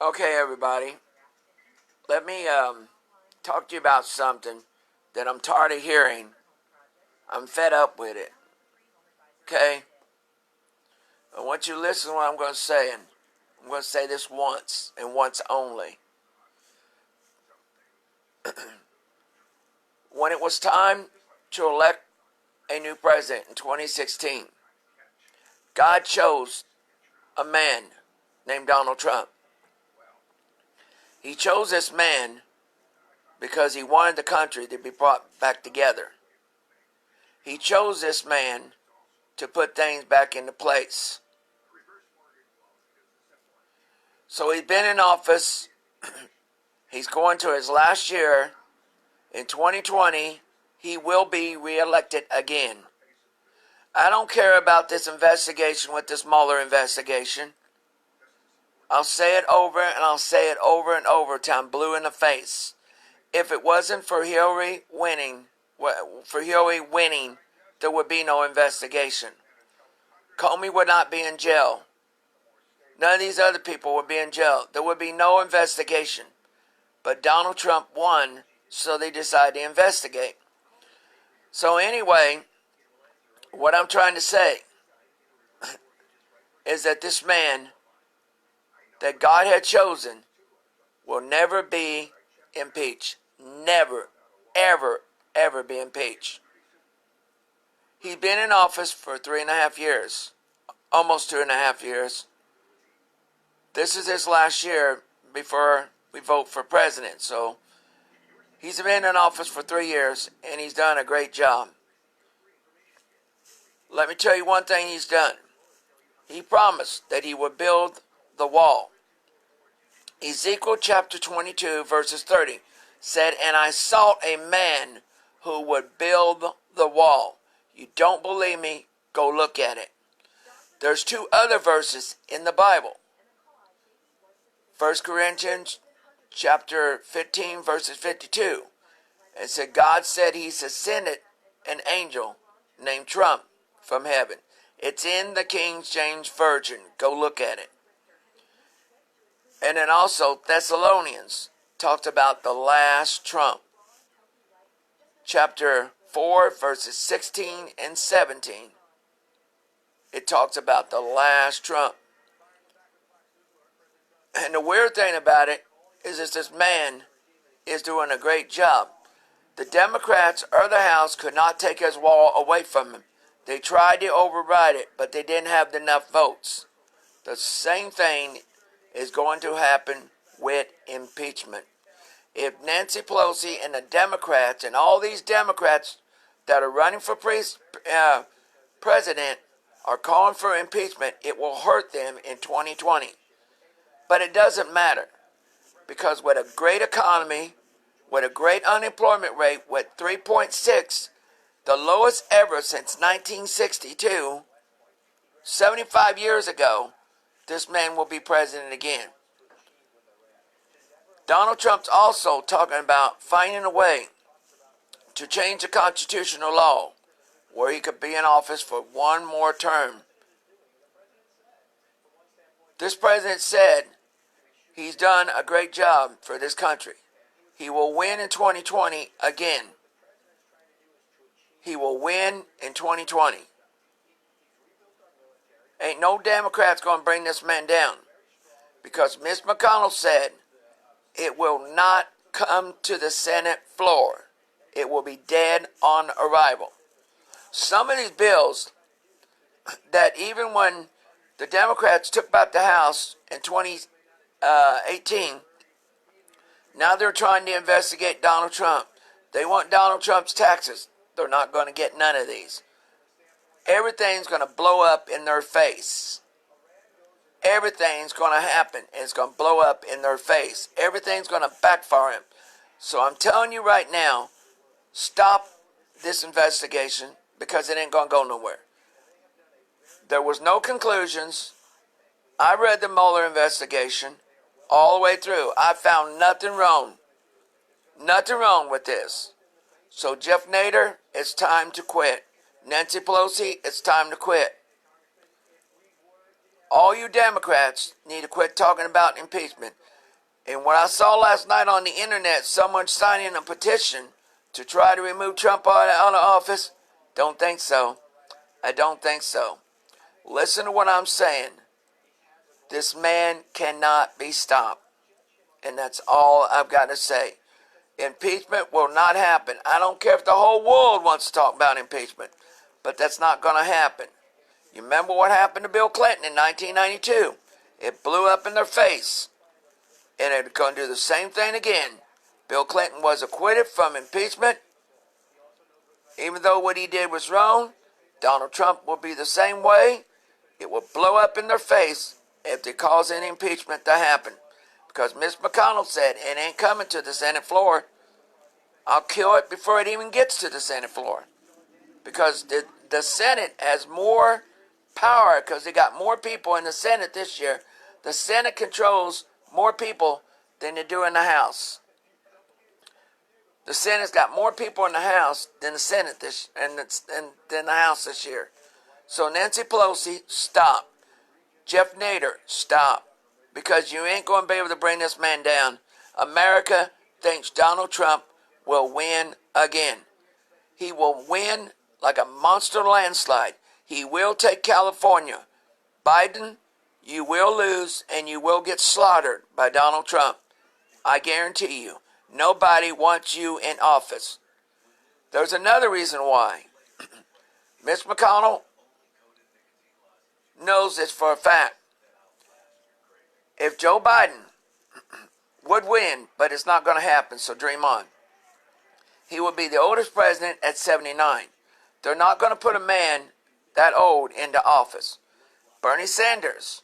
Okay, everybody. Let me talk to you about something that I'm tired of hearing. I'm fed up with it. Okay? I want you to listen to what I'm going to say. And I'm going to say this once and once only. When it was time to elect a new president in 2016, God chose a man named Donald Trump. He chose this man because he wanted the country to be brought back together. He chose this man to put things back into place. So he's been in office. He's going to his last year. In 2020, he will be reelected again. I don't care about this investigation with this Mueller investigation. I'll say it over and I'll say it over and over till I'm blue in the face. If it wasn't for Hillary winning, there would be no investigation. Comey would not be in jail. None of these other people would be in jail. There would be no investigation. But Donald Trump won, so they decided to investigate. So anyway, what I'm trying to say is that this man that God had chosen will never be impeached. Never, ever, ever be impeached. He's been in office for 3.5 years. Almost 2.5 years. This is his last year before we vote for president. So he's been in office for 3 years and he's done a great job. Let me tell you one thing he's done. He promised that he would build the wall. Ezekiel chapter 22 verses 30 said, "And I sought a man who would build the wall." You don't believe me? Go look at it. There's 2 other verses in the Bible. 1 Corinthians chapter 15 verses 52. It said God said he ascended an angel named Trump from heaven. It's in the King James Version. Go look at it. And then also Thessalonians talked about the last trump. Chapter 4 verses 16 and 17. It talks about the last trump. And the weird thing about it is that this man is doing a great job. The Democrats or the House could not take his wall away from him. They tried to override it, but they didn't have enough votes. The same thing is going to happen with impeachment. If Nancy Pelosi and the Democrats and all these Democrats that are running for president are calling for impeachment, it will hurt them in 2020. But it doesn't matter, because with a great economy, with a great unemployment rate, with 3.6, the lowest ever since 1962, 75 years ago, this man will be president again. Donald Trump's also talking about finding a way to change the constitutional law where he could be in office for 1 more term. This president said he's done a great job for this country. He will win in 2020 again. He will win in 2020. Ain't no Democrats going to bring this man down, because Mitch McConnell said it will not come to the Senate floor. It will be dead on arrival. Some of these bills that even when the Democrats took back the House in 2018, now they're trying to investigate Donald Trump. They want Donald Trump's taxes. They're not going to get none of these. Everything's going to blow up in their face. Everything's going to happen, and it's going to blow up in their face. Everything's going to backfire him. So I'm telling you right now, stop this investigation, because it ain't going to go nowhere. There was no conclusions. I read the Mueller investigation all the way through. I found nothing wrong. Nothing wrong with this. So Jeff Nader, it's time to quit. Nancy Pelosi, it's time to quit. All you Democrats need to quit talking about impeachment. And what I saw last night on the internet, someone signing a petition to try to remove Trump out of office, don't think so. I don't think so. Listen to what I'm saying. This man cannot be stopped. And that's all I've got to say. Impeachment will not happen. I don't care if the whole world wants to talk about impeachment, but that's not going to happen. You remember what happened to Bill Clinton in 1992? It blew up in their face. And it's going to do the same thing again. Bill Clinton was acquitted from impeachment. Even though what he did was wrong, Donald Trump will be the same way. It will blow up in their face if they cause any impeachment to happen. Because Mitch McConnell said it ain't coming to the Senate floor. I'll kill it before it even gets to the Senate floor. Because the Senate has more power because they got more people in the Senate this year. The Senate controls more people than they do in the House. The Senate's got more people in the House than the Senate than the House this year. So Nancy Pelosi, stop. Jeff Nader, stop. Because you ain't going to be able to bring this man down. America thinks Donald Trump will win again. He will win like a monster landslide. He will take California. Biden, you will lose and you will get slaughtered by Donald Trump. I guarantee you. Nobody wants you in office. There's another reason why. Mitch McConnell knows this for a fact. If Joe Biden would win, but it's not going to happen, so dream on. He will be the oldest president at 79. They're not going to put a man that old into office. Bernie Sanders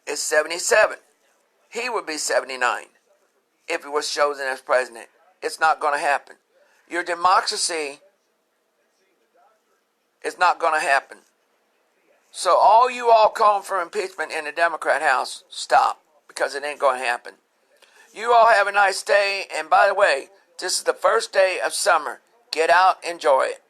is 77. He would be 79 if he was chosen as president. It's not going to happen. Your democracy is not going to happen. So all you all calling for impeachment in the Democrat House, stop, because it ain't going to happen. You all have a nice day, and by the way, this is the first day of summer. Get out, enjoy it.